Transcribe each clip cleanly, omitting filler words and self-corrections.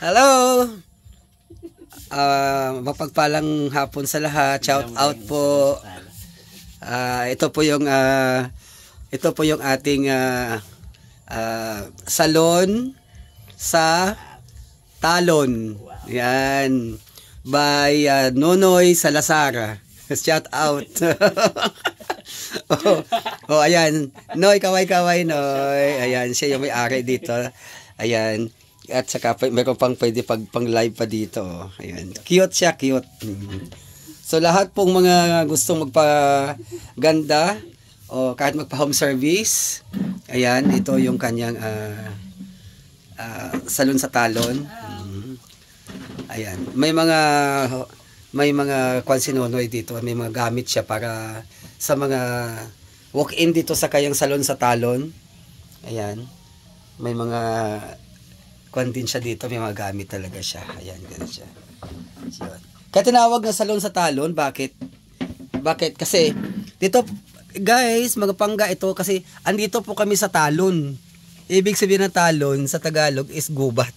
Hello! Mapagpalang hapon sa lahat. Shout out po. Ito po yung ating salon sa Talon. Yan. By Nonoy Salazar. Shout out. Ayan. Noy, kaway-kaway, Noy. Ayan, siya yung may-ari dito. Ayan. At saka meron pang pwede pang live pa dito. Ayan. Cute siya, cute. So lahat pong mga gustong magpaganda o kahit magpa-home service, ayan, ito yung kanyang salon sa Talon. Ayan. May mga kwan si Nonoy dito, may mga gamit siya para sa mga walk-in dito sa kayang salon sa Talon. Ayan. May mga kwan din siya dito, may mga gamit talaga siya. Ayan, ganun siya. Kaya tinawag na salon sa Talon, bakit? Bakit? Kasi dito, guys, mga pangga ito kasi andito po kami sa Talon. Ibig sabihin ng Talon sa Tagalog is gubat.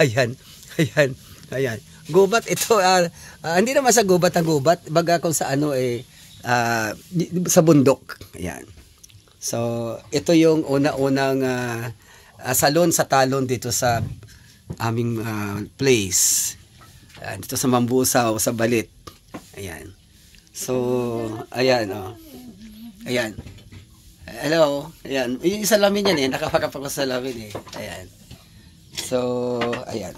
Ayan. Ayan. Ayan. Gubat ito, hindi naman sa gubat ang gubat, baga kung sa ano sa bundok. Ayan. So, ito yung una-unang salon sa Talon dito sa aming place. Dito sa Mambusaw, sa Balit. Ayan. So, ayan, oh. Ayan. Hello. Ayan. Yung salamin yan nakapakapag sa salamin Ayan. So, ayan.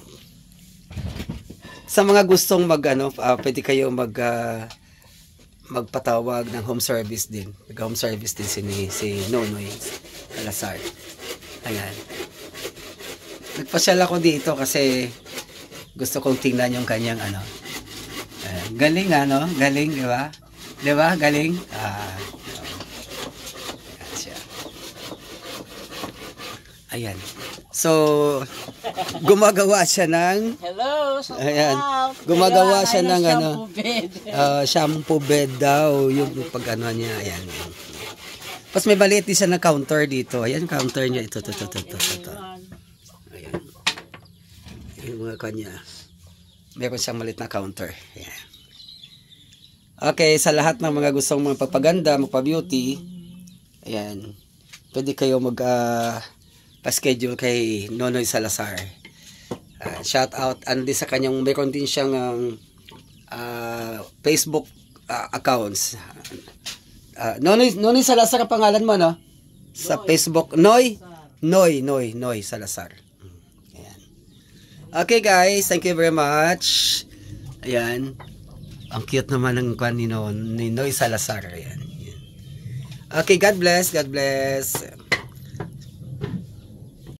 Sa mga gustong pwede kayo magpatawag ng home service din. Home service din si Nonoy Salazar. Ayan. Nagpasyal ako dito kasi gusto kong tingnan yung kanyang galing galing, di ba? Di ba? Galing. Ayan siya. Ayan. So, gumagawa siya ng ayan. Gumagawa siya ng shampoo bed daw yung pag niya. Ayan. Tapos may maliit din siya na counter dito. Ayan, counter niya. Ito. Ayan. Yung mga kanya. Meron siyang maliit na counter. Ayan. Okay, sa lahat ng mga gustong magpapaganda, magpa-beauty, ayan, pwede kayo pa-schedule kay Nonoy Salazar. Shout out. Andi sa kanyang, meron din siyang Facebook accounts. Nonoy Salazar ang pangalan mo, no? Sa Facebook. Noy Salazar. Ayan. Okay, guys. Thank you very much. Ayan. Ang cute naman ng kwan ni Noy Salazar. Ayan. Okay, God bless. God bless.